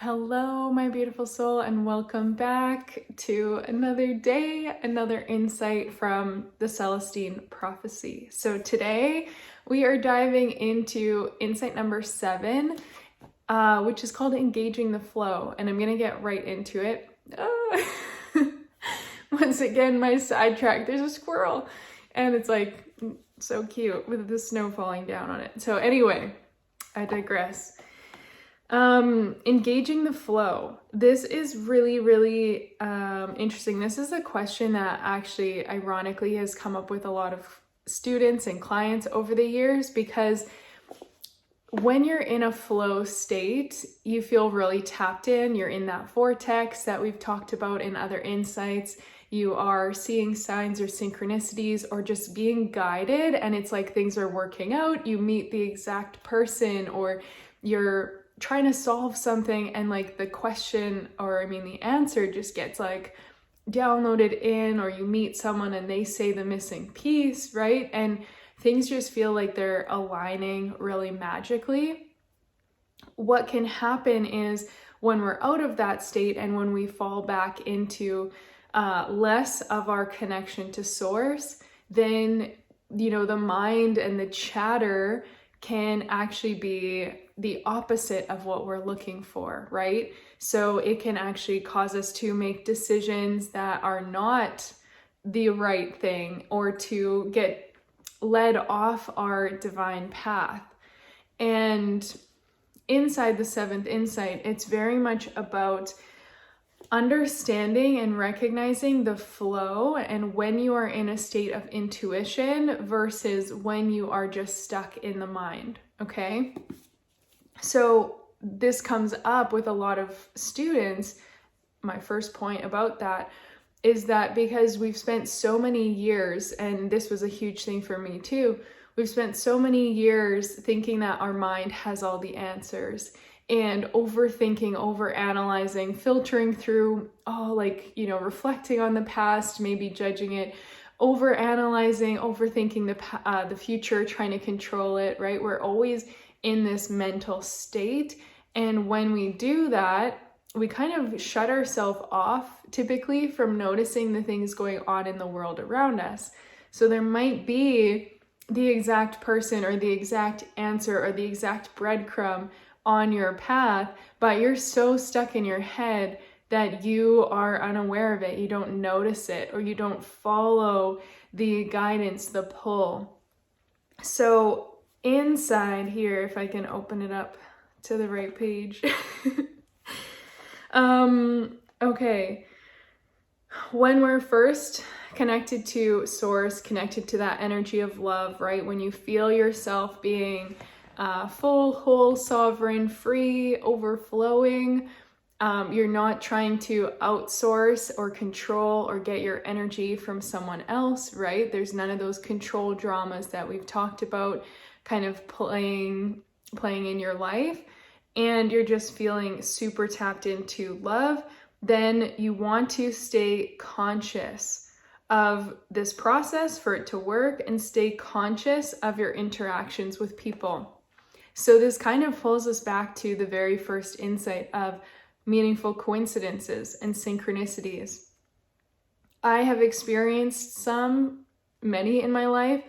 Hello, my beautiful soul, and welcome back to another day, another insight from the Celestine Prophecy. So today we are diving into insight number 7, which is called Engaging the Flow, and I'm going to get right into it. Once again, my sidetrack, there's a squirrel, and it's like so cute with the snow falling down on it. So anyway, I digress. Engaging the flow. This is really interesting. This is a question that actually ironically has come up with a lot of students and clients over the years, because when you're in a flow state, you feel really tapped in. You're in that vortex that we've talked about in other insights. You are seeing signs or synchronicities or just being guided, and it's like things are working out. You meet the exact person, or you're trying to solve something, and like the question, or the answer just gets like downloaded in, or you meet someone and they say the missing piece, right? And things just feel like they're aligning really magically. What can happen is when we're out of that state and when we fall back into less of our connection to source, then the mind and the chatter can actually be the opposite of what we're looking for, right? So it can actually cause us to make decisions that are not the right thing, or to get led off our divine path. And inside the 7th insight, it's very much about understanding and recognizing the flow, and when you are in a state of intuition versus when you are just stuck in the mind, okay? So this comes up with a lot of students. My first point about that is that because we've spent so many years, and this was a huge thing for me too, we've spent so many years thinking that our mind has all the answers, and overthinking, overanalyzing, filtering through, reflecting on the past, maybe judging it, overanalyzing, overthinking the future, trying to control it, right? We're always in this mental state. And when we do that, we kind of shut ourselves off typically from noticing the things going on in the world around us. So there might be the exact person or the exact answer or the exact breadcrumb on your path, but you're so stuck in your head that you are unaware of it. You don't notice it, or you don't follow the guidance, the pull. So inside here, if I can open it up to the right page. Okay. When we're first connected to source, connected to that energy of love, right? When you feel yourself being full, whole, sovereign, free, overflowing, you're not trying to outsource or control or get your energy from someone else, right? There's none of those control dramas that we've talked about kind of playing in your life, and you're just feeling super tapped into love. Then you want to stay conscious of this process for it to work, and stay conscious of your interactions with people. So this kind of pulls us back to the very first insight of meaningful coincidences and synchronicities. I have experienced many in my life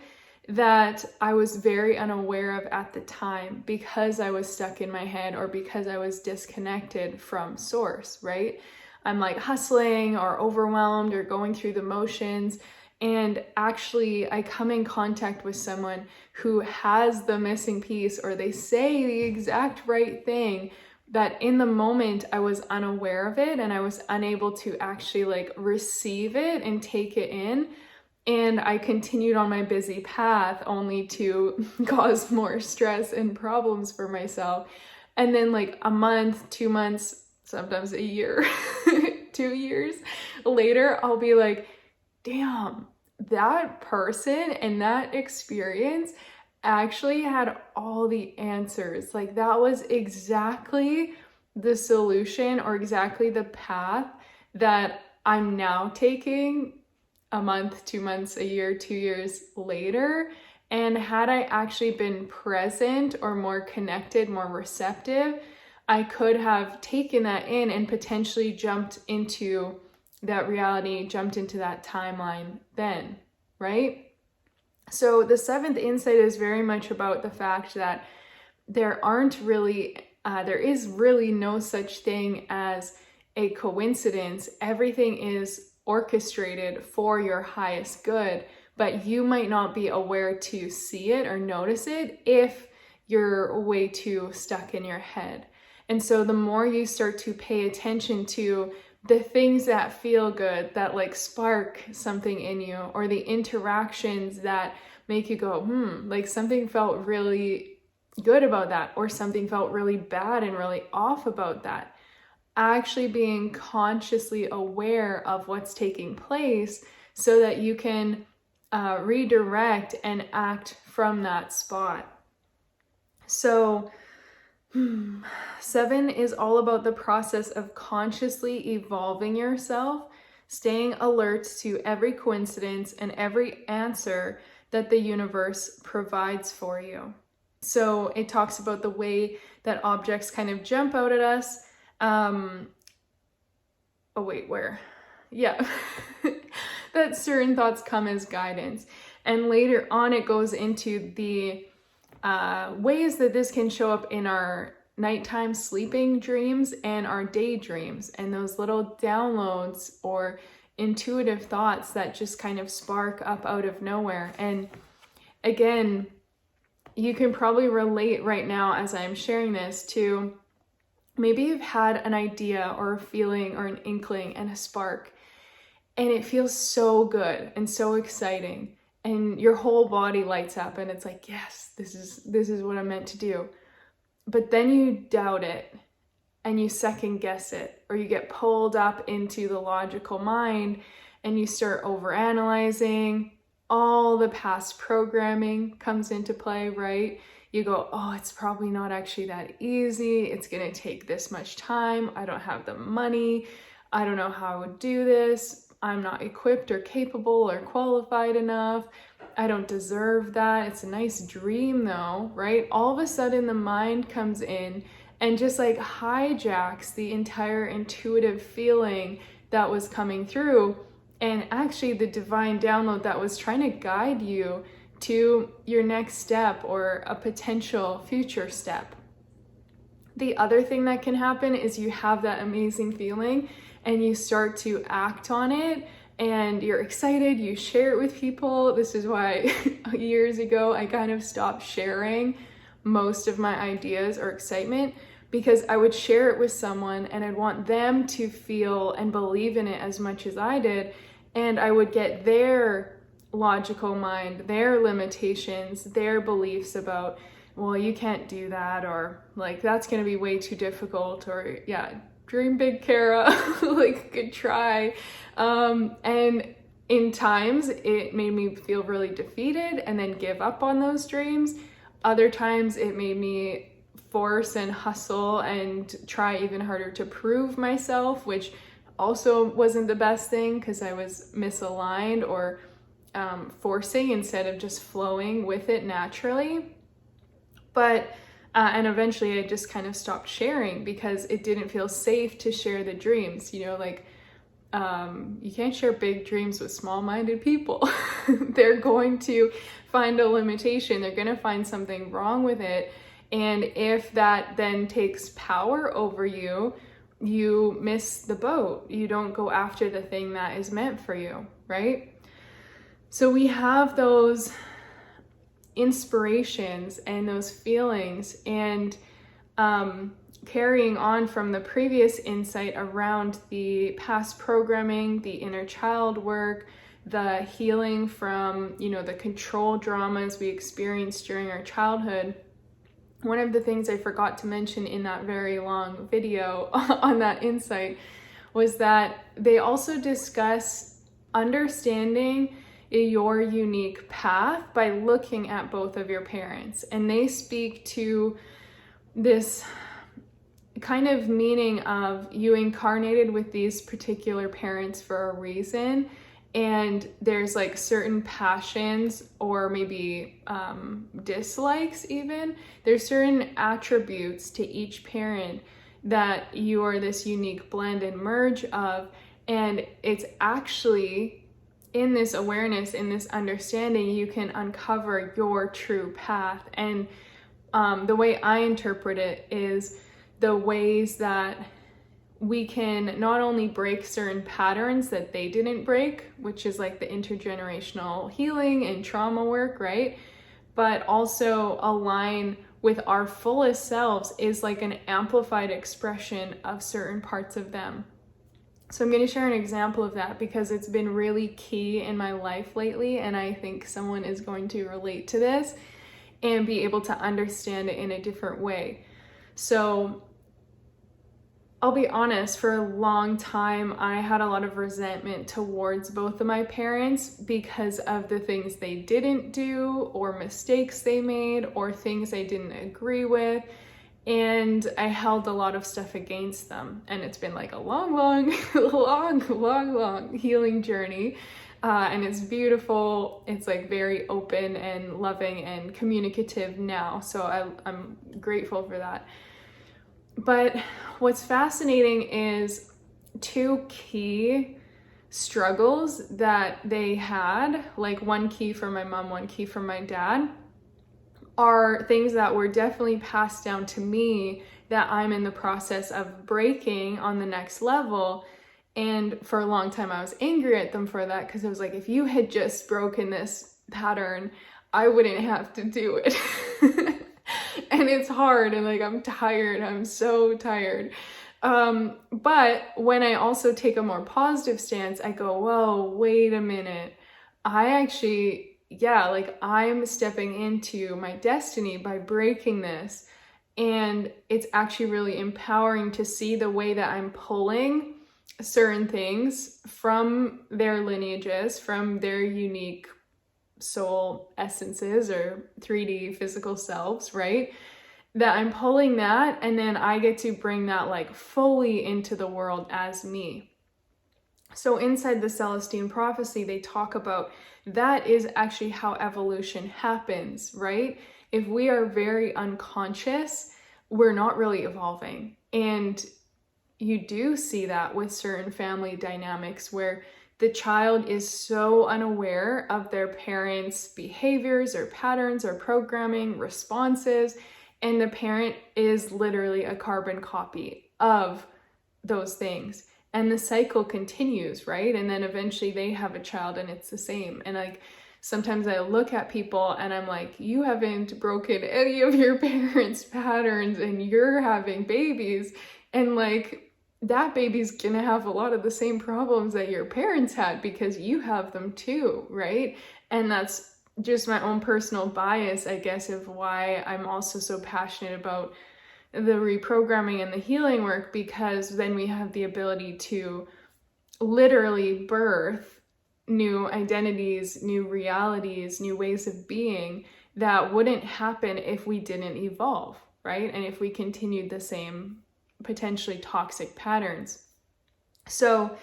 that I was very unaware of at the time, because I was stuck in my head, or because I was disconnected from source, right? I'm like hustling or overwhelmed or going through the motions, and actually I come in contact with someone who has the missing piece, or they say the exact right thing, that in the moment I was unaware of it, and I was unable to actually receive it and take it in. And I continued on my busy path, only to cause more stress and problems for myself. And then a month, 2 months, sometimes a year, 2 years later, I'll be like, damn, that person and that experience actually had all the answers. That was exactly the solution, or exactly the path that I'm now taking a month, 2 months, a year, 2 years later. And had I actually been present, or more connected, more receptive, I could have taken that in and potentially jumped into that reality, jumped into that timeline then, right? So the seventh insight is very much about the fact that there is really no such thing as a coincidence. Everything is orchestrated for your highest good, but you might not be aware to see it or notice it if you're way too stuck in your head. And so the more you start to pay attention to the things that feel good, that like spark something in you, or the interactions that make you go, like something felt really good about that, or something felt really bad and really off about that. Actually being consciously aware of what's taking place so that you can redirect and act from that spot. So 7 is all about the process of consciously evolving yourself, staying alert to every coincidence and every answer that the universe provides for you. So it talks about the way that objects kind of jump out at us. That certain thoughts come as guidance. And later on, it goes into the ways that this can show up in our nighttime sleeping dreams and our daydreams, and those little downloads or intuitive thoughts that just kind of spark up out of nowhere. And again, you can probably relate right now as I'm sharing this to maybe you've had an idea or a feeling or an inkling and a spark, and it feels so good and so exciting, and your whole body lights up and it's like, yes, this is what I'm meant to do. But then you doubt it and you second guess it, or you get pulled up into the logical mind and you start overanalyzing. All the past programming comes into play, right? You go, oh, it's probably not actually that easy. It's going to take this much time. I don't have the money. I don't know how I would do this. I'm not equipped or capable or qualified enough. I don't deserve that. It's a nice dream though, right? All of a sudden the mind comes in and just like hijacks the entire intuitive feeling that was coming through, and actually the divine download that was trying to guide you to your next step or a potential future step. The other thing that can happen is you have that amazing feeling and you start to act on it, and you're excited, you share it with people. This is why years ago I kind of stopped sharing most of my ideas or excitement, because I would share it with someone and I'd want them to feel and believe in it as much as I did, and I would get their logical mind, their limitations, their beliefs about, well, you can't do that, or like that's going to be way too difficult, or yeah, dream big, Kara, like good try. And in times it made me feel really defeated and then give up on those dreams. Other times it made me force and hustle and try even harder to prove myself, which also wasn't the best thing because I was misaligned or forcing instead of just flowing with it naturally. But and eventually I just kind of stopped sharing because it didn't feel safe to share the dreams, you know, like you can't share big dreams with small-minded people. They're going to find a limitation. They're going to find something wrong with it. And if that then takes power over you, you miss the boat. You don't go after the thing that is meant for you, right? So we have those inspirations and those feelings, and carrying on from the previous insight around the past programming, the inner child work, the healing from, you know, the control dramas we experienced during our childhood. One of the things I forgot to mention in that very long video on that insight was that they also discuss understanding your unique path by looking at both of your parents. And they speak to this kind of meaning of you incarnated with these particular parents for a reason, and there's like certain passions or maybe dislikes even. There's certain attributes to each parent that you are this unique blend and merge of, and it's actually in this awareness, in this understanding, you can uncover your true path. And the way I interpret it is the ways that we can not only break certain patterns that they didn't break, which is like the intergenerational healing and trauma work, right? But also align with our fullest selves is like an amplified expression of certain parts of them. So I'm going to share an example of that because it's been really key in my life lately, and I think someone is going to relate to this and be able to understand it in a different way. So I'll be honest, for a long time, I had a lot of resentment towards both of my parents because of the things they didn't do, or mistakes they made, or things I didn't agree with. And I held a lot of stuff against them. And it's been like a long healing journey. And it's beautiful. It's like very open and loving and communicative now. So I'm grateful for that. But what's fascinating is two key struggles that they had, like one key from my mom, one key from my dad, are things that were definitely passed down to me that I'm in the process of breaking on the next level. And for a long time, I was angry at them for that because I was like, if you had just broken this pattern, I wouldn't have to do it. And it's hard, and like I'm tired, I'm so tired. But when I also take a more positive stance, I go, whoa, wait a minute. I actually, like I'm stepping into my destiny by breaking this. And it's actually really empowering to see the way that I'm pulling certain things from their lineages, from their unique soul essences or 3D physical selves, right? That I'm pulling that, and then I get to bring that like fully into the world as me. So inside the Celestine Prophecy, they talk about that is actually how evolution happens, right? If we are very unconscious, we're not really evolving. And you do see that with certain family dynamics where the child is so unaware of their parents' behaviors or patterns or programming responses, and the parent is literally a carbon copy of those things. And the cycle continues, right? And then eventually they have a child and it's the same. And like sometimes I look at people and I'm like, you haven't broken any of your parents' patterns and you're having babies. And like that baby's gonna have a lot of the same problems that your parents had because you have them too, right? And that's just my own personal bias, I guess, of why I'm also so passionate about the reprogramming and the healing work, because then we have the ability to literally birth new identities, new realities, new ways of being that wouldn't happen if we didn't evolve, right? And if we continued the same potentially toxic patterns. So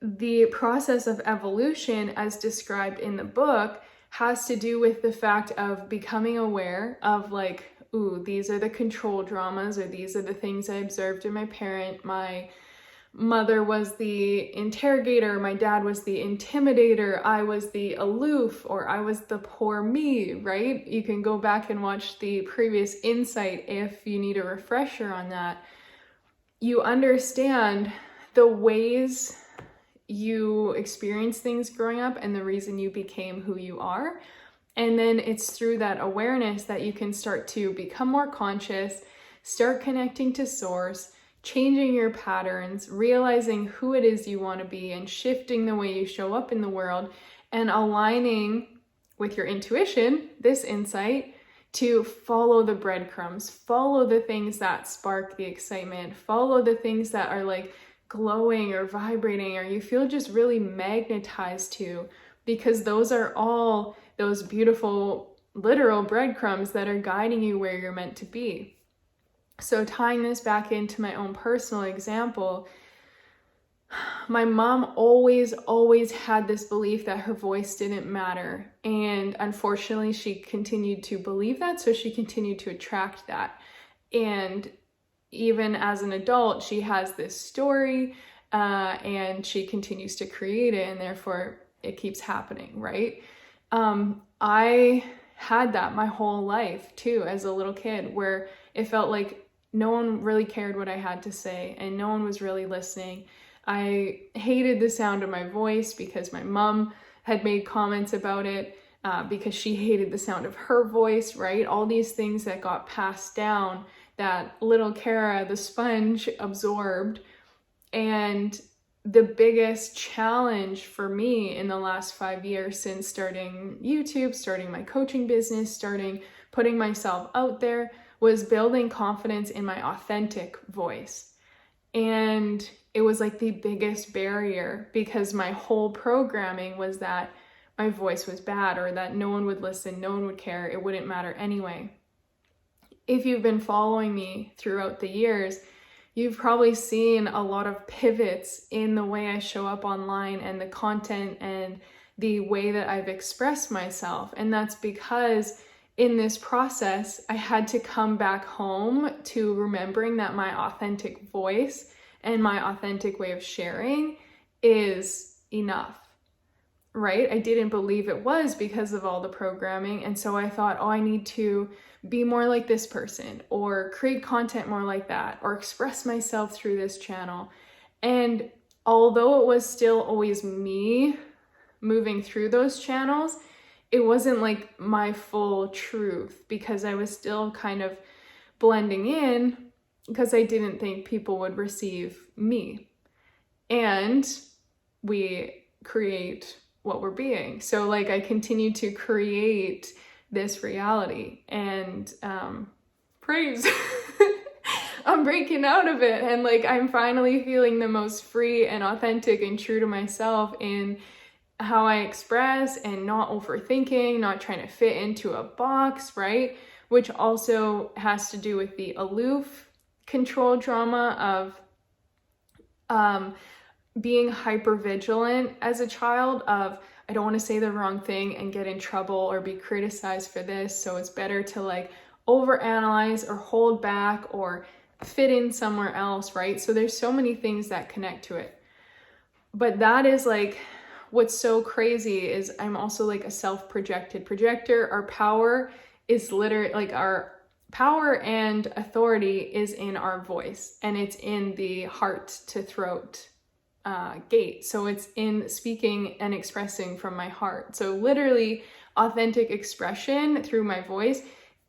the process of evolution, as described in the book, has to do with the fact of becoming aware of like, ooh, these are the control dramas, or these are the things I observed in my parent. My mother was the interrogator, my dad was the intimidator, I was the aloof, or I was the poor me, right? You can go back and watch the previous insight if you need a refresher on that. You understand the ways you experience things growing up and the reason you became who you are. And then it's through that awareness that you can start to become more conscious, start connecting to source, changing your patterns, realizing who it is you want to be, and shifting the way you show up in the world, and aligning with your intuition, this insight, to follow the breadcrumbs, follow the things that spark the excitement, follow the things that are like glowing or vibrating, or you feel just really magnetized to, because those are all those beautiful literal breadcrumbs that are guiding you where you're meant to be. So tying this back into my own personal example, my mom always had this belief that her voice didn't matter. And unfortunately, she continued to believe that, so she continued to attract that. And even as an adult, she has this story, and she continues to create it, and therefore it keeps happening, right? I had that my whole life too, as a little kid, where it felt like no one really cared what I had to say, and no one was really listening. I hated the sound of my voice because my mom had made comments about it, because she hated the sound of her voice, right? All these things that got passed down that little Kara, the sponge, absorbed. And the biggest challenge for me in the last 5 years since starting YouTube, starting my coaching business, starting putting myself out there, was building confidence in my authentic voice. And it was like the biggest barrier, because my whole programming was that my voice was bad, or that no one would listen, no one would care, it wouldn't matter anyway. If you've been following me throughout the years, you've probably seen a lot of pivots in the way I show up online and the content and the way that I've expressed myself. And that's because in this process, I had to come back home to remembering that my authentic voice and my authentic way of sharing is enough, right? I didn't believe it was because of all the programming. And so I thought, oh, I need to be more like this person, or create content more like that, or express myself through this channel. And although it was still always me moving through those channels, it wasn't like my full truth, because I was still kind of blending in, because I didn't think people would receive me. And we create what we're being. So like I continue to create this reality, and praise. I'm breaking out of it, and like I'm finally feeling the most free and authentic and true to myself in how I express, and not overthinking, not trying to fit into a box, right? Which also has to do with the aloof control drama of being hyper vigilant as a child of, I don't want to say the wrong thing and get in trouble or be criticized for this, so it's better to like overanalyze or hold back or fit in somewhere else, right? So there's so many things that connect to it. But that is like, what's so crazy is I'm also like a self-projected projector. Our power is literally like, our power and authority is in our voice, and it's in the heart to throat gate. So it's in speaking and expressing from my heart. So literally authentic expression through my voice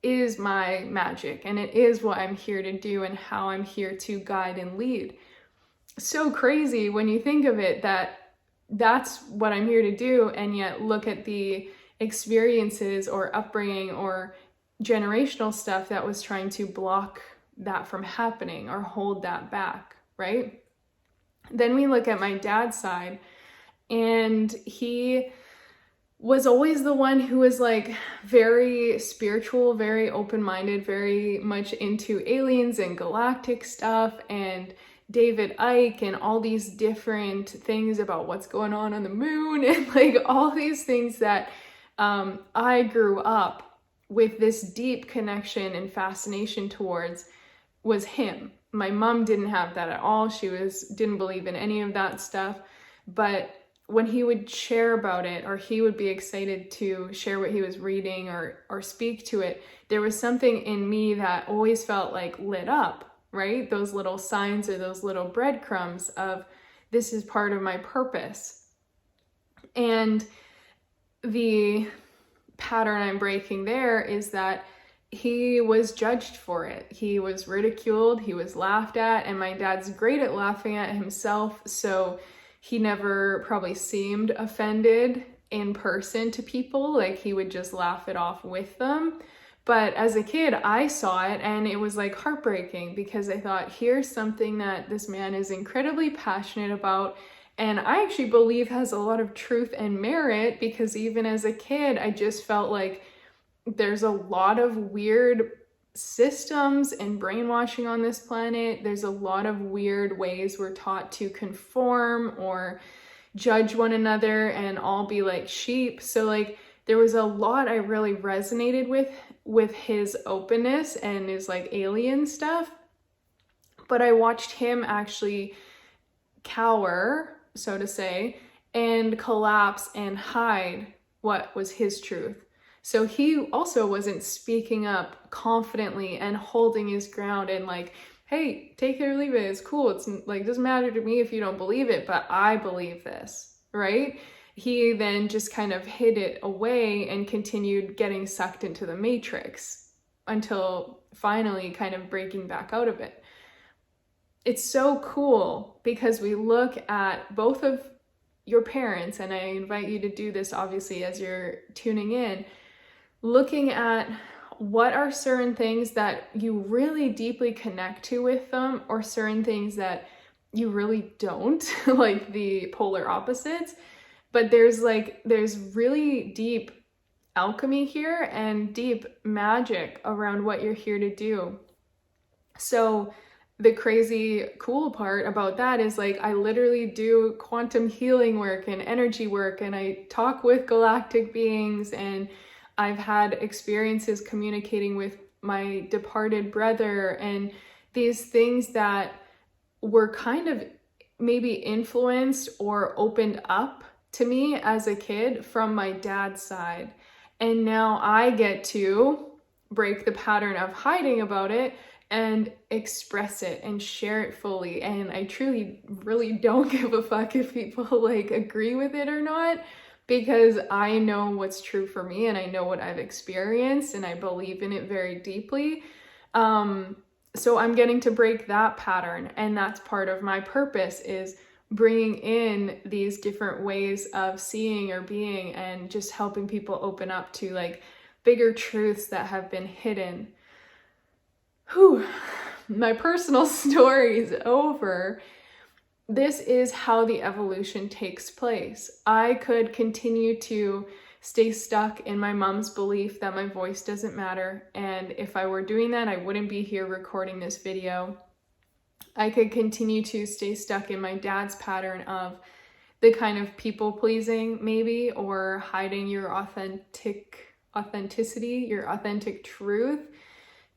is my magic, and it is what I'm here to do and how I'm here to guide and lead. So crazy when you think of it, that that's what I'm here to do, and yet look at the experiences or upbringing or generational stuff that was trying to block that from happening or hold that back, right? Then we look at my dad's side, and he was always the one who was like very spiritual, very open-minded, very much into aliens and galactic stuff and David Icke and all these different things about what's going on the moon, and like all these things that I grew up with this deep connection and fascination towards was him. My mom didn't have that at all. She didn't believe in any of that stuff. But when he would share about it, or he would be excited to share what he was reading or speak to it, there was something in me that always felt like lit up, right? Those little signs or those little breadcrumbs of, this is part of my purpose. And the pattern I'm breaking there is that he was judged for it. He was ridiculed, he was laughed at, and my dad's great at laughing at himself, so he never probably seemed offended in person to people. Like he would just laugh it off with them. But as a kid, I saw it, and it was like heartbreaking, because I thought, here's something that this man is incredibly passionate about, and I actually believe has a lot of truth and merit, because even as a kid, I just felt like there's a lot of weird systems and brainwashing on this planet. There's a lot of weird ways we're taught to conform or judge one another and all be like sheep. So like there was a lot I really resonated with his openness and his like alien stuff. But I watched him actually cower, so to say, and collapse and hide what was his truth. So he also wasn't speaking up confidently and holding his ground and like, hey, take it or leave it, it's cool, it's like, it doesn't matter to me if you don't believe it, but I believe this, right? He then just kind of hid it away and continued getting sucked into the matrix until finally kind of breaking back out of it. It's so cool because we look at both of your parents, and I invite you to do this obviously as you're tuning in, looking at what are certain things that you really deeply connect to with them, or certain things that you really don't, like the polar opposites. But there's really deep alchemy here and deep magic around what you're here to do. So the crazy cool part about that is like I literally do quantum healing work and energy work, and I talk with galactic beings, and I've had experiences communicating with my departed brother, and these things that were kind of maybe influenced or opened up to me as a kid from my dad's side. And now I get to break the pattern of hiding about it and express it and share it fully. And I truly really don't give a fuck if people like agree with it or not, because I know what's true for me and I know what I've experienced and I believe in it very deeply. So I'm getting to break that pattern, and that's part of my purpose, is bringing in these different ways of seeing or being and just helping people open up to like bigger truths that have been hidden. Whew, my personal story is over. This is how the evolution takes place. I could continue to stay stuck in my mom's belief that my voice doesn't matter. And if I were doing that, I wouldn't be here recording this video. I could continue to stay stuck in my dad's pattern of the kind of people pleasing maybe, or hiding your authenticity, your authentic truth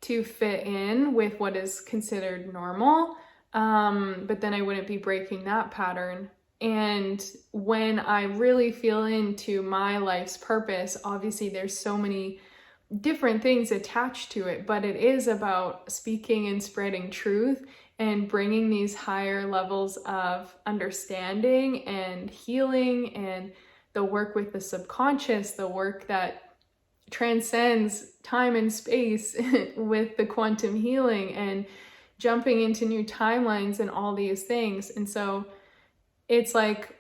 to fit in with what is considered normal. But then I wouldn't be breaking that pattern. And when I really feel into my life's purpose, obviously there's so many different things attached to it, but it is about speaking and spreading truth and bringing these higher levels of understanding and healing, and the work with the subconscious, the work that transcends time and space with the quantum healing and jumping into new timelines and all these things. And so it's like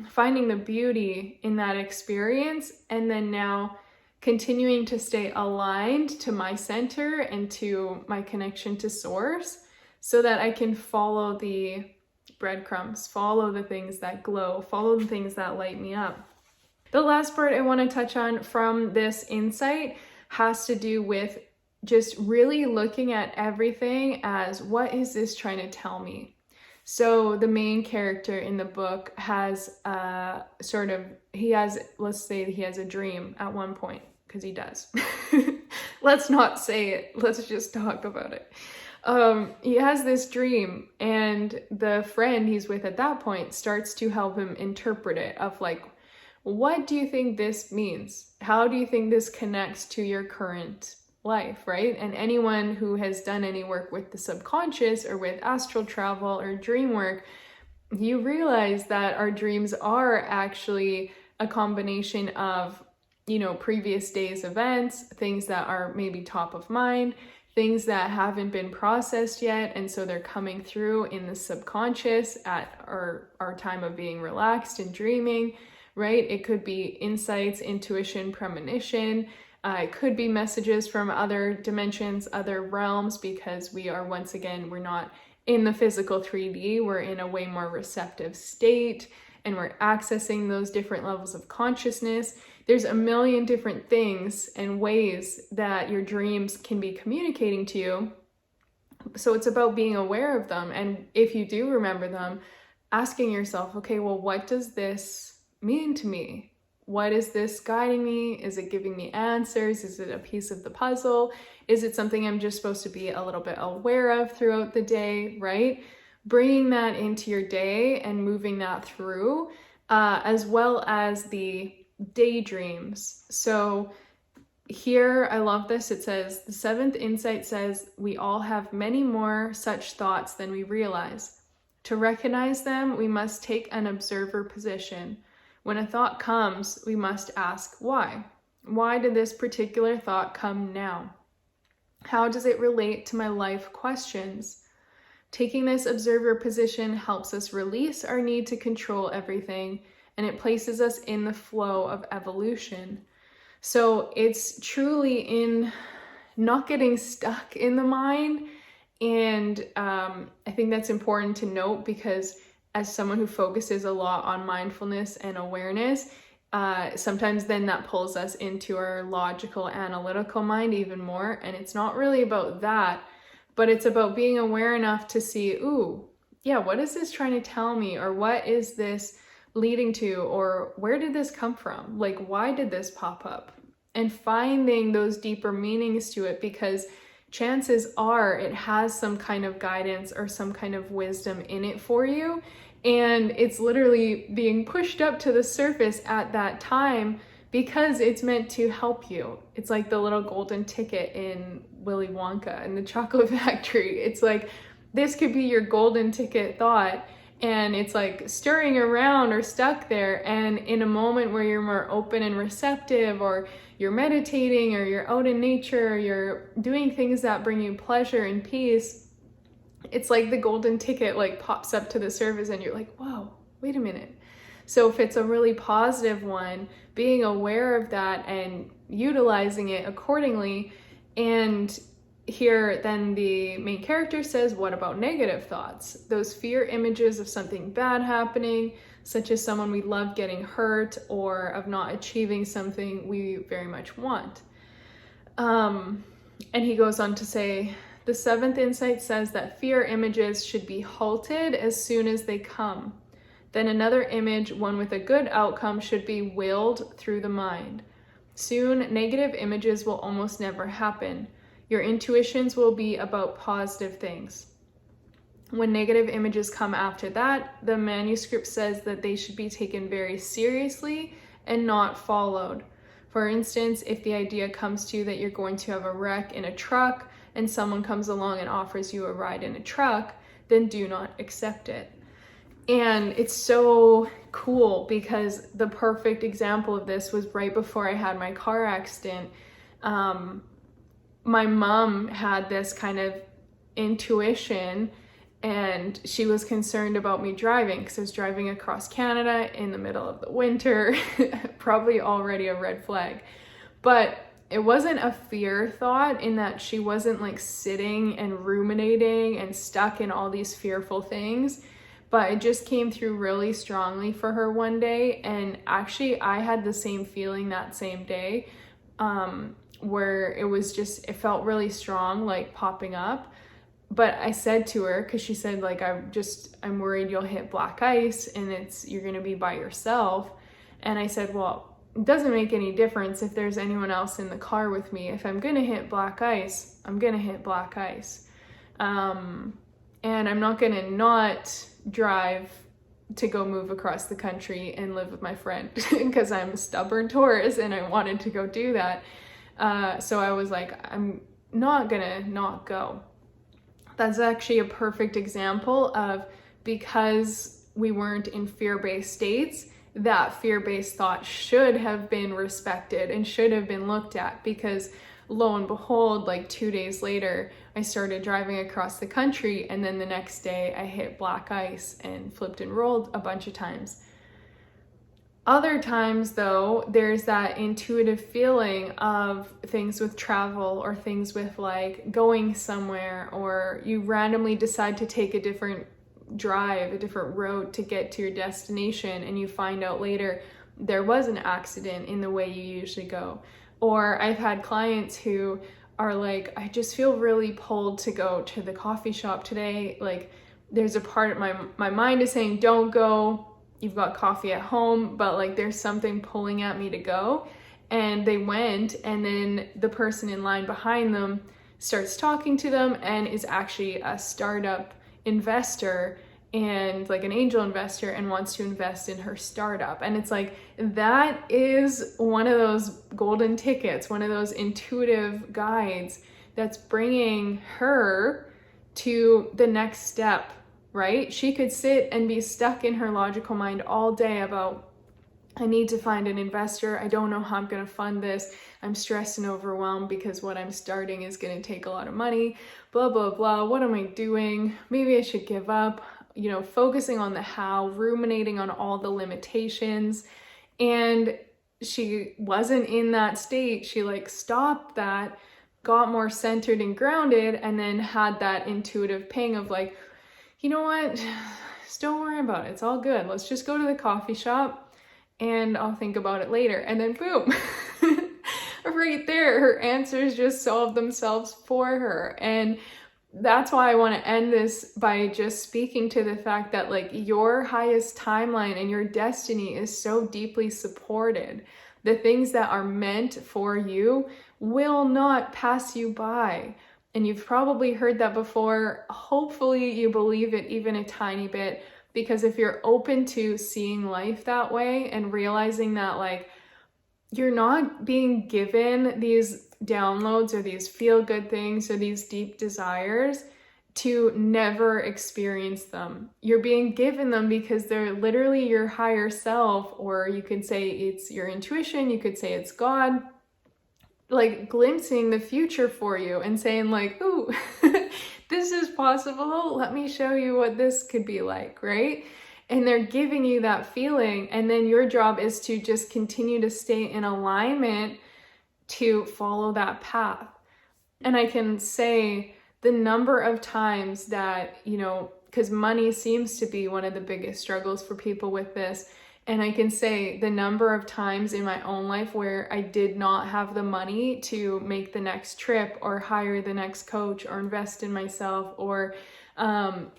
finding the beauty in that experience, and then now continuing to stay aligned to my center and to my connection to source, so that I can follow the breadcrumbs, follow the things that glow, follow the things that light me up. The last part I want to touch on from this insight has to do with just really looking at everything as, what is this trying to tell me? So the main character in the book has let's say he has a dream at one point, because he does. Let's not say it. Let's just talk about it. He has this dream, and the friend he's with at that point starts to help him interpret it, of like, what do you think this means? How do you think this connects to your current life, right? And anyone who has done any work with the subconscious or with astral travel or dream work, you realize that our dreams are actually a combination of, previous days' events, things that are maybe top of mind, things that haven't been processed yet, and so they're coming through in the subconscious at our time of being relaxed and dreaming, right? It could be insights, intuition, premonition. It could be messages from other dimensions, other realms, because we're not in the physical 3D, we're in a way more receptive state. and we're accessing those different levels of consciousness. There's a million different things and ways that your dreams can be communicating to you. So it's about being aware of them. And if you do remember them, asking yourself, okay, well, what does this mean to me? What is this guiding me? Is it giving me answers? Is it a piece of the puzzle? Is it something I'm just supposed to be a little bit aware of throughout the day, right? Bringing that into your day and moving that through, as well as the daydreams. So here, I love this. It says, the seventh insight says, we all have many more such thoughts than we realize. To recognize them, we must take an observer position. When a thought comes, we must ask why. Why did this particular thought come now? How does it relate to my life questions? Taking this observer position helps us release our need to control everything, and it places us in the flow of evolution. So it's truly in not getting stuck in the mind. And I think that's important to note, because as someone who focuses a lot on mindfulness and awareness, sometimes then that pulls us into our logical, analytical mind even more. And it's not really about that, but it's about being aware enough to see, ooh, yeah, what is this trying to tell me? Or what is this leading to? Or where did this come from? Like, why did this pop up? And finding those deeper meanings to it, because chances are it has some kind of guidance or some kind of wisdom in it for you. And it's literally being pushed up to the surface at that time because it's meant to help you. It's like the little golden ticket in Willy Wonka and the Chocolate Factory. It's like, this could be your golden ticket thought, and it's like stirring around or stuck there. And in a moment where you're more open and receptive, or you're meditating, or you're out in nature, or you're doing things that bring you pleasure and peace, it's like the golden ticket like pops up to the surface and you're like, whoa, wait a minute. So if it's a really positive one, being aware of that and utilizing it accordingly. And here then the main character says, what about negative thoughts? Those fear images of something bad happening, such as someone we love getting hurt, or of not achieving something we very much want. And he goes on to say, the seventh insight says that fear images should be halted as soon as they come. Then another image, one with a good outcome, should be willed through the mind. Soon, negative images will almost never happen. Your intuitions will be about positive things. When negative images come after that, the manuscript says that they should be taken very seriously and not followed. For instance, if the idea comes to you that you're going to have a wreck in a truck and someone comes along and offers you a ride in a truck, then do not accept it. And it's so cool because the perfect example of this was right before I had my car accident. My mom had this kind of intuition, and she was concerned about me driving because I was driving across Canada in the middle of the winter, probably already a red flag. But it wasn't a fear thought, in that she wasn't like sitting and ruminating and stuck in all these fearful things, but it just came through really strongly for her one day. And actually I had the same feeling that same day, where it was just, it felt really strong, like popping up. But I said to her, because she said like, I'm worried you'll hit black ice and you're gonna be by yourself. And I said, well, it doesn't make any difference if there's anyone else in the car with me. If I'm gonna hit black ice, I'm gonna hit black ice. And I'm not gonna not drive to go move across the country and live with my friend because I'm a stubborn Taurus and I wanted to go do that. So I was like, I'm not gonna not go. That's actually a perfect example of, because we weren't in fear-based states, that fear-based thought should have been respected and should have been looked at, because lo and behold, like 2 days later, I started driving across the country, and then the next day I hit black ice and flipped and rolled a bunch of times. Other times though, there's that intuitive feeling of things with travel, or things with like going somewhere, or you randomly decide to take a different drive, a different road to get to your destination, and you find out later there was an accident in the way you usually go. Or I've had clients who are like, I just feel really pulled to go to the coffee shop today. Like there's a part of my mind is saying, don't go, you've got coffee at home, but like there's something pulling at me to go. And they went, and then the person in line behind them starts talking to them and is actually a startup investor and like an angel investor and wants to invest in her startup. And it's like, that is one of those golden tickets, one of those intuitive guides that's bringing her to the next step, right? She could sit and be stuck in her logical mind all day about, I need to find an investor. I don't know how I'm going to fund this. I'm stressed and overwhelmed because what I'm starting is going to take a lot of money, blah, blah, blah. What am I doing? Maybe I should give up. You know, focusing on the how, ruminating on all the limitations. And she wasn't in that state. She like stopped that, got more centered and grounded, and then had that intuitive ping of like, you know what? Just don't worry about it. It's all good. Let's just go to the coffee shop and I'll think about it later. And then boom, right there, her answers just solved themselves for her. And that's why I want to end this by just speaking to the fact that like your highest timeline and your destiny is so deeply supported. The things that are meant for you will not pass you by. And you've probably heard that before. Hopefully you believe it even a tiny bit, because if you're open to seeing life that way and realizing that like you're not being given these downloads or these feel-good things or these deep desires to never experience them. You're being given them because they're literally your higher self, or you could say it's your intuition, you could say it's God, like glimpsing the future for you and saying like, ooh, this is possible. Let me show you what this could be like, right? And they're giving you that feeling. And then your job is to just continue to stay in alignment to follow that path. And I can say the number of times that, you know, because money seems to be one of the biggest struggles for people with this. And I can say the number of times in my own life where I did not have the money to make the next trip or hire the next coach or invest in myself or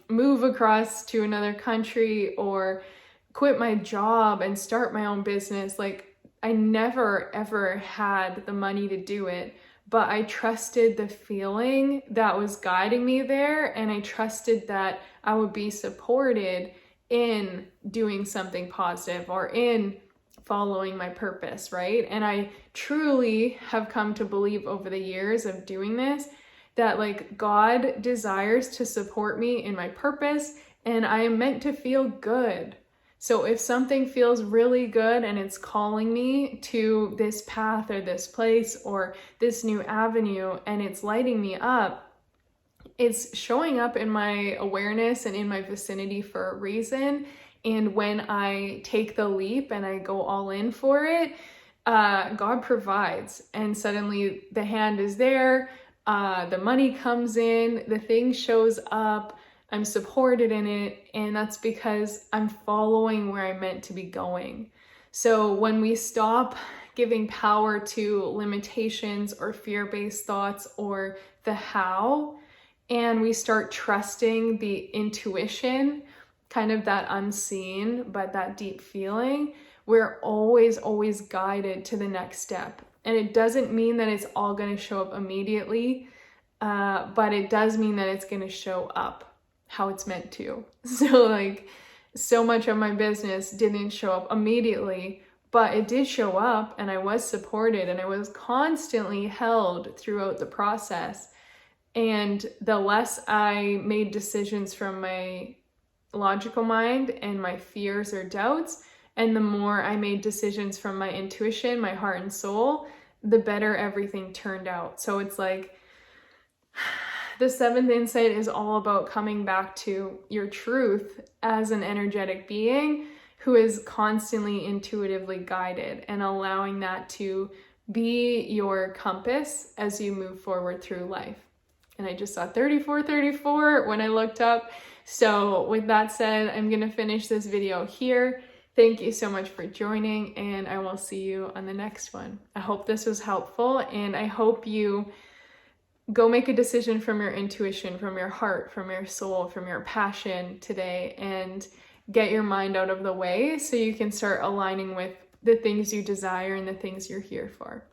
move across to another country or quit my job and start my own business. Like I never ever had the money to do it, but I trusted the feeling that was guiding me there, and I trusted that I would be supported in doing something positive or in following my purpose, right? And I truly have come to believe over the years of doing this that like God desires to support me in my purpose, and I am meant to feel good. So if something feels really good and it's calling me to this path or this place or this new avenue and it's lighting me up, it's showing up in my awareness and in my vicinity for a reason. And when I take the leap and I go all in for it, God provides. And suddenly the hand is there, the money comes in, the thing shows up, I'm supported in it. And that's because I'm following where I'm meant to be going. So when we stop giving power to limitations or fear-based thoughts or the how, and we start trusting the intuition, kind of that unseen, but that deep feeling, we're always guided to the next step. And it doesn't mean that it's all going to show up immediately, but it does mean that it's going to show up how it's meant to. So like, so much of my business didn't show up immediately, but it did show up, and I was supported, and I was constantly held throughout the process. And the less I made decisions from my logical mind and my fears or doubts, and the more I made decisions from my intuition, my heart and soul, the better everything turned out. So it's like the seventh insight is all about coming back to your truth as an energetic being who is constantly intuitively guided, and allowing that to be your compass as you move forward through life. and I just saw 3434 when I looked up. So with that said, I'm gonna finish this video here. Thank you so much for joining, and I will see you on the next one. I hope this was helpful, and I hope you go make a decision from your intuition, from your heart, from your soul, from your passion today, and get your mind out of the way so you can start aligning with the things you desire and the things you're here for.